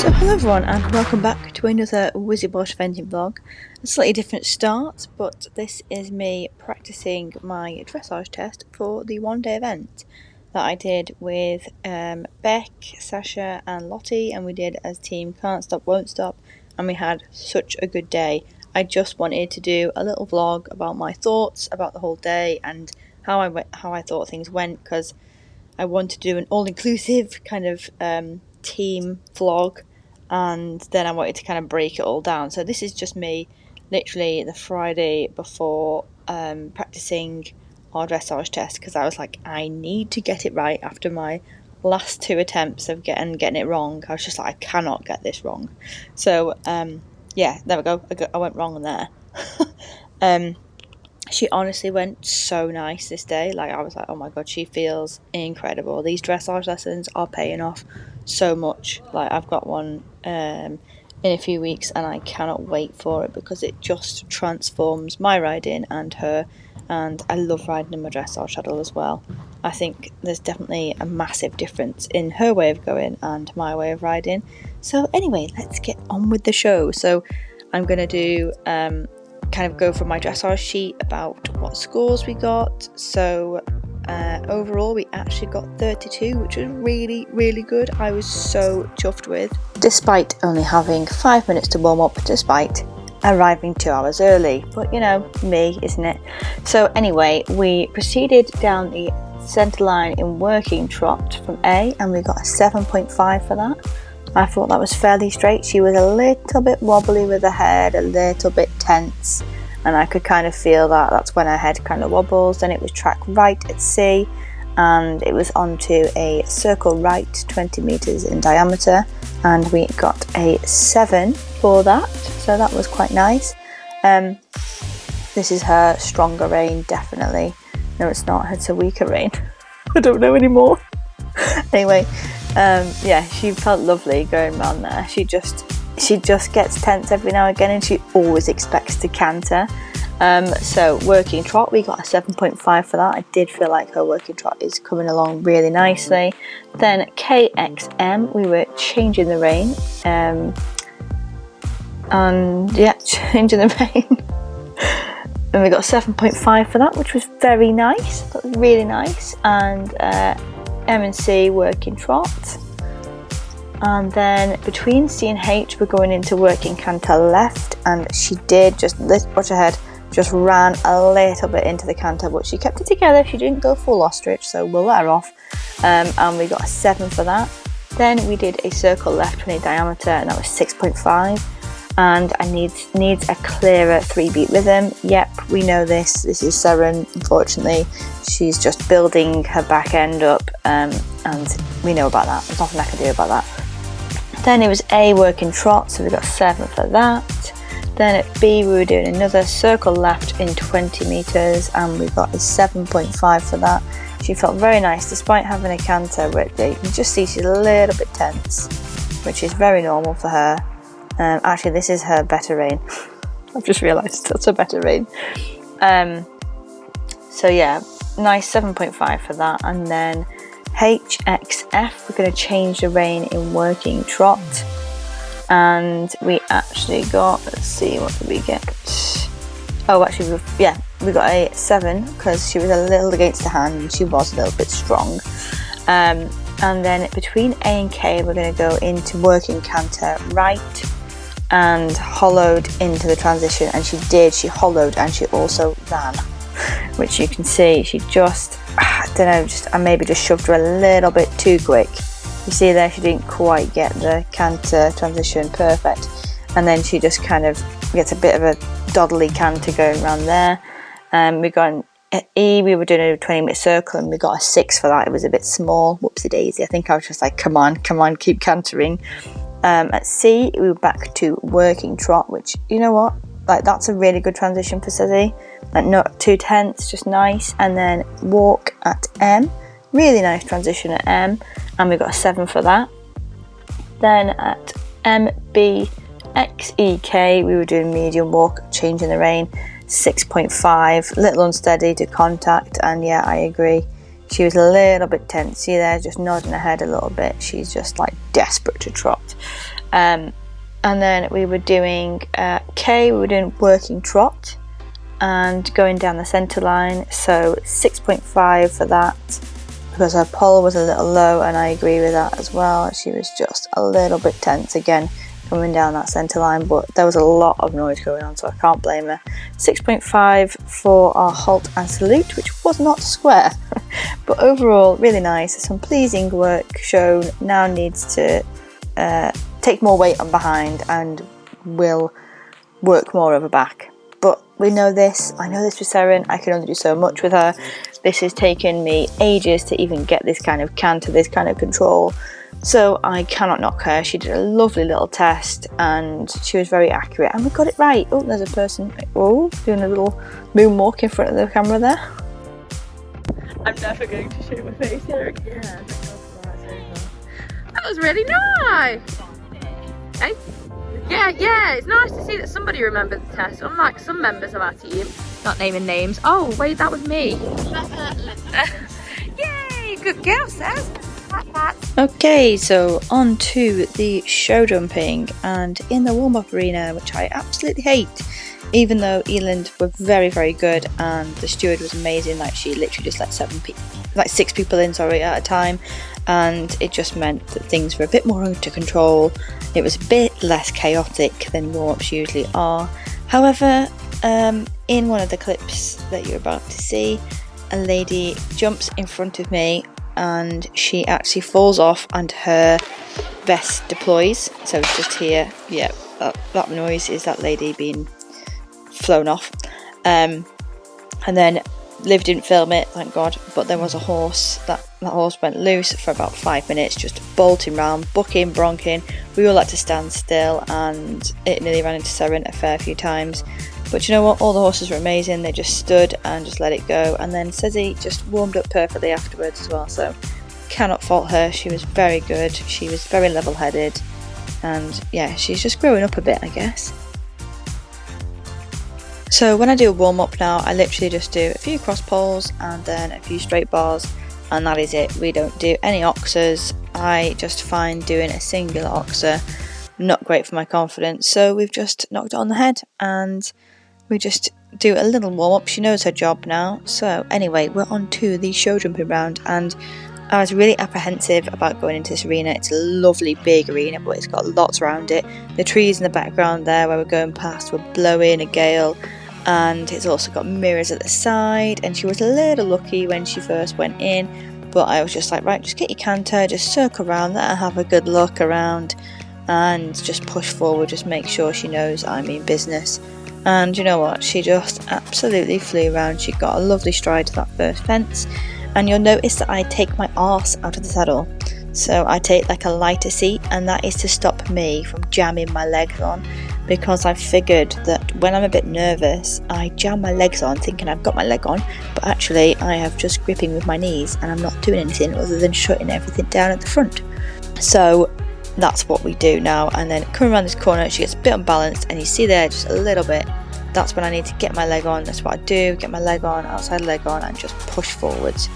So hello everyone and welcome back to another Wizzy Bosh eventing vlog. A slightly different start, but this is me practicing my dressage test for the one-day event that I did with Beck, Sasha and Lottie, and we did as team Can't Stop Won't Stop, and we had such a good day. I just wanted to do a little vlog about my thoughts about the whole day and how I thought things went, because I wanted to do an all-inclusive kind of team vlog, and then I wanted to kind of break it all down. So this is just me literally the Friday before practicing our dressage test, because I was like, I need to get it right after my last two attempts of getting it wrong. I was just like, I cannot get this wrong. So yeah, there we go. I went wrong there. She honestly went so nice this day. Like, I was like, oh my god, she feels incredible. These dressage lessons are paying off so much. Like, I've got one in a few weeks and I cannot wait for it, because it just transforms my riding and her, and I love riding in my dressage saddle as well. I think there's definitely a massive difference in her way of going and my way of riding. So anyway, let's get on with the show. So I'm going to do kind of go from my dressage sheet about what scores we got. So overall we actually got 32, which was really good. I was so chuffed with, despite only having 5 minutes to warm up, despite arriving 2 hours early. But you know, me, isn't it? So anyway, we proceeded down the centre line in working trot from A, and we got a 7.5 for that. I thought that was fairly straight. She was a little bit wobbly with her head, a little bit tense, and I could kind of feel that. That's when her head kind of wobbles. Then it was track right at C, and it was onto a circle right 20 metres in diameter, and we got a 7 for that, so that was quite nice. This is her stronger rein, definitely. No, it's not, it's a weaker rein. I don't know anymore. Anyway, yeah, she felt lovely going around there. She just gets tense every now and again, and she always expects to canter. So working trot, we got a 7.5 for that. I did feel like her working trot is coming along really nicely. Then KXM, we were changing the rein, and yeah, changing the rein. And we got a 7.5 for that, which was very nice. That was really nice. And M and C working trot, and then between C and H we're going into working canter left, and she did just watch her head, just ran a little bit into the canter, but she kept it together. She didn't go full ostrich, so we'll let her off. And we got a 7 for that. Then we did a circle left 20 diameter, and that was 6.5. And I needs a clearer 3-beat rhythm. Yep, we know this. This is Seren, unfortunately. She's just building her back end up, and we know about that. There's nothing I can do about that. Then it was A working trot, so we got 7 for that. Then at B we were doing another circle left in 20 metres, and we got a 7.5 for that. She felt very nice, despite having a canter where you can just see she's a little bit tense, which is very normal for her. Actually, this is her better rein. I've just realised that's her better rein. So yeah, nice 7.5 for that. And then HXF, we're going to change the rein in working trot, and we actually got, let's see, what did we get? Oh, actually, we got a 7, because she was a little against the hand and she was a little bit strong. And then between A and K we're going to go into working canter right, and hollowed into the transition, and she hollowed and she also ran, which you can see she just, I don't know, I maybe just shoved her a little bit too quick. You see there, she didn't quite get the canter transition perfect, and then she just kind of gets a bit of a doddly canter going around there. We got at E, we were doing a 20-meter circle, and we got a 6 for that. It was a bit small, whoopsie daisy. I think I was just like, come on, keep cantering. At C, we were back to working trot, which, you know what, like, that's a really good transition for Suzy. Like, not too tense, just nice. And then walk at M, really nice transition at M, and we got a 7 for that. Then at MBXEK, we were doing medium walk, changing the rein, 6.5, little unsteady to contact, and yeah, I agree. She was a little bit tense. See there, just nodding her head a little bit. She's just like desperate to trot. And then we were doing K, we were doing working trot and going down the centre line. So 6.5 for that, because her poll was a little low, and I agree with that as well. She was just a little bit tense again coming down that centre line, but there was a lot of noise going on, so I can't blame her. 6.5 for our halt and salute, which was not square, but overall really nice. Some pleasing work shown. Now needs to take more weight on behind and will work more over back. But we know this. I know this with Seren. I can only do so much with her. This has taken me ages to even get this kind of canter, this kind of control. So I cannot knock her. She did a lovely little test and she was very accurate, and we got it right. Oh, there's a person doing a little moonwalk in front of the camera there. I'm never going to show my face here again. That was really nice. Hey? Yeah, it's nice to see that somebody remembered the test, unlike some members of our team. Not naming names. Oh, wait, that was me. Yay, good girl, Saz. Okay, so on to the show jumping, and in the warm-up arena, which I absolutely hate, even though Eland were very, very good and the steward was amazing. Like, she literally just let 6 people in, at a time, and it just meant that things were a bit more under control. It was a bit less chaotic than warm-ups usually are. However, in one of the clips that you're about to see, a lady jumps in front of me and she actually falls off and her vest deploys. So it's just here, yeah, that noise is that lady being flown off. And then Liv didn't film it, thank God, but there was a horse, that horse went loose for about 5 minutes, just bolting round, bucking, bronking. We all had to stand still, and it nearly ran into Seren a fair few times. But you know what, all the horses were amazing. They just stood and just let it go, and then Sezzy just warmed up perfectly afterwards as well, so cannot fault her. She was very good, she was very level-headed, and yeah, she's just growing up a bit, I guess. So when I do a warm-up now, I literally just do a few cross poles and then a few straight bars, and that is it. We don't do any oxers. I just find doing a singular oxer not great for my confidence, so we've just knocked it on the head and we just do a little warm-up. She knows her job now. So anyway, we're on to the show jumping round, and I was really apprehensive about going into this arena. It's a lovely big arena, but it's got lots around it. The trees in the background there where we're going past were blowing a gale, and it's also got mirrors at the side, and she was a little lucky when she first went in, but I was just like, right, just get your canter, just circle around, let her have a good look around and just push forward, just make sure she knows I mean business. And you know what, she just absolutely flew around. She got a lovely stride to that first fence, and you'll notice that I take my arse out of the saddle. So I take like a lighter seat, and that is to stop me from jamming my legs on, because I've figured that when I'm a bit nervous, I jam my legs on thinking I've got my leg on, but actually I have just gripping with my knees and I'm not doing anything other than shutting everything down at the front. So that's what we do now, and then coming around this corner, she gets a bit unbalanced, and you see there just a little bit. That's when I need to get my leg on. That's what I do, get my leg on, outside leg on, and just push forwards.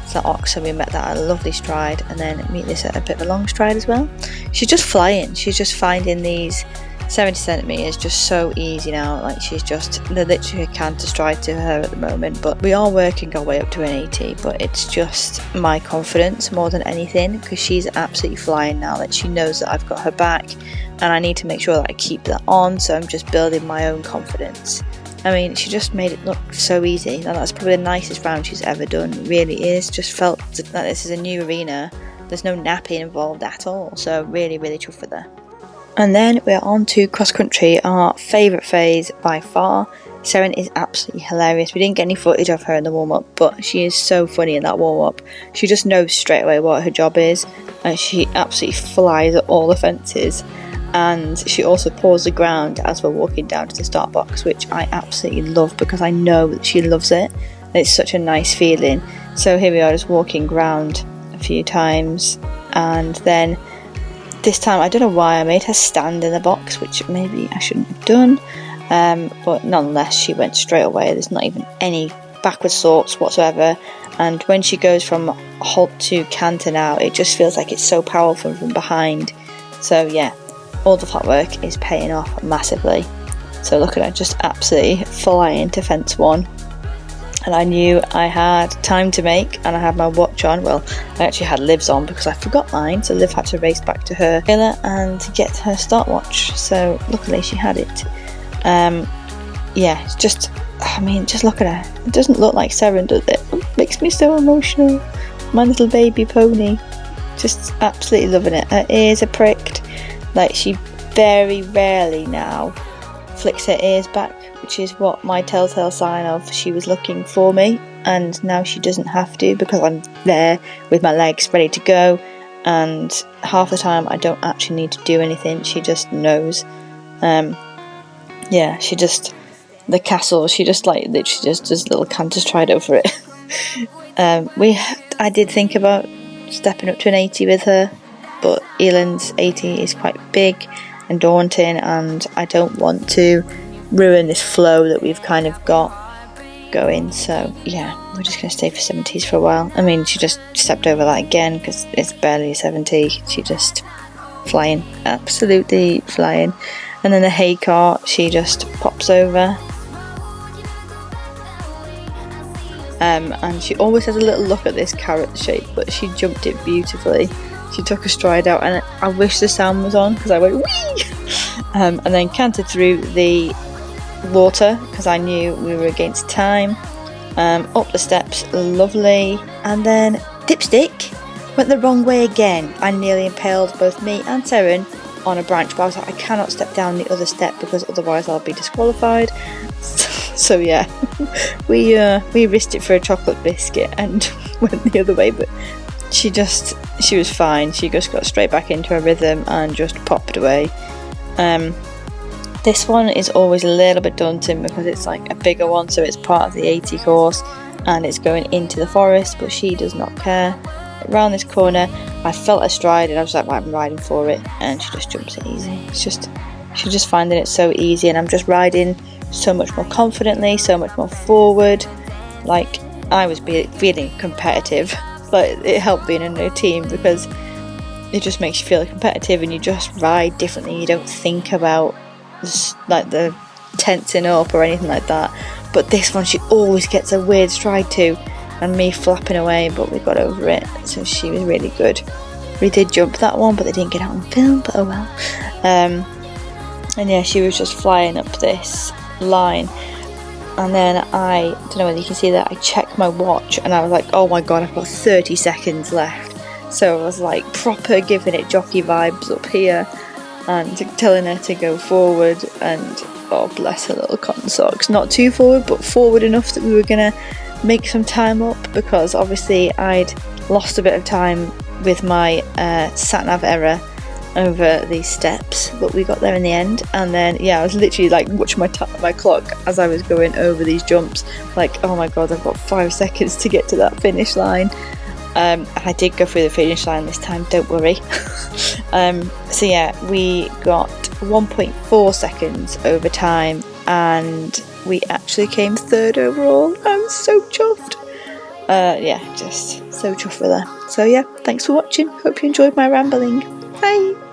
So that oxer, we met that at a lovely stride, and then meet this at a bit of a long stride as well. She's just flying. She's just finding these 70 centimetres just so easy now. Like, she's just literally a canter stride to her at the moment, but we are working our way up to an 80, but it's just my confidence more than anything, because she's absolutely flying now. That she knows that I've got her back, and I need to make sure that I keep that on, so I'm just building my own confidence. I mean, she just made it look so easy, and that's probably the nicest round she's ever done. It really is. Just felt that this is a new arena, there's no napping involved at all, so really chuffed with her. And then we're on to cross country, our favourite phase by far. Seren is absolutely hilarious. We didn't get any footage of her in the warm-up, but she is so funny in that warm-up. She just knows straight away what her job is, and she absolutely flies at all the fences. And she also paws the ground as we're walking down to the start box, which I absolutely love, because I know that she loves it. It's such a nice feeling. So here we are, just walking around a few times, and then this time, I don't know why I made her stand in the box, which maybe I shouldn't have done, but nonetheless, she went straight away. There's not even any backward thoughts whatsoever, and when she goes from halt to canter now, it just feels like it's so powerful from behind. So yeah, all the flat work is paying off massively. So look at her, just absolutely flying to fence 1. And I knew I had time to make, and I had my watch on. Well, I actually had Liv's on because I forgot mine, so Liv had to race back to her trailer and get her stopwatch. So luckily she had it. Yeah, it's just, I mean, just look at her. It doesn't look like Seren, does it? It makes me so emotional. My little baby pony. Just absolutely loving it. Her ears are pricked. Like, she very rarely now flicks her ears back, which is what my telltale sign of she was looking for me. And now she doesn't have to, because I'm there with my legs ready to go, and half the time I don't actually need to do anything. She just knows. Yeah, she just, the castle, she just like literally just does little canters stride over it. I did think about stepping up to an 80 with her, but Elend's 80 is quite big and daunting, and I don't want to ruin this flow that we've kind of got going. So yeah, we're just going to stay for 70s for a while. I mean, she just stepped over that again because it's barely a 70. She just flying, absolutely flying. And then the hay cart, she just pops over. And she always has a little look at this carrot shape, but she jumped it beautifully. She took a stride out, and I wish the sound was on because I went whee! And then cantered through the water because I knew we were against time. Up the steps, lovely. And then Dipstick went the wrong way again. I nearly impaled both me and Seren on a branch, but I was like, I cannot step down the other step because otherwise I'll be disqualified. So yeah, we risked it for a chocolate biscuit and went the other way, but she was fine. She just got straight back into her rhythm and just popped away. This one is always a little bit daunting because it's like a bigger one, so it's part of the 80 course and it's going into the forest, but she does not care. Around this corner, I felt a stride and I was like, right, I'm riding for it, and she just jumps it easy. She's just finding it so easy, and I'm just riding so much more confidently, so much more forward. Like, I was feeling competitive, but it helped being in a team because it just makes you feel competitive and you just ride differently. You don't think about like the tensing up or anything like that. But this one, she always gets a weird stride too, and me flapping away, but we got over it, so she was really good. We did jump that one, but they didn't get out on film, but oh well. And yeah, she was just flying up this line, and then I don't know whether you can see that, I checked my watch and I was like, oh my god, I've got 30 seconds left. So I was like proper giving it jockey vibes up here and telling her to go forward, and oh bless her little cotton socks, not too forward but forward enough that we were gonna make some time up, because obviously I'd lost a bit of time with my sat-nav error over these steps, but we got there in the end. And then yeah, I was literally like watching my clock as I was going over these jumps, like oh my god, I've got 5 seconds to get to that finish line. And I did go through the finish line this time, don't worry. So yeah, we got 1.4 seconds over time, and we actually came 3rd overall. I'm so chuffed. Yeah, just so chuffed with her. So yeah, thanks for watching. Hope you enjoyed my rambling. Bye.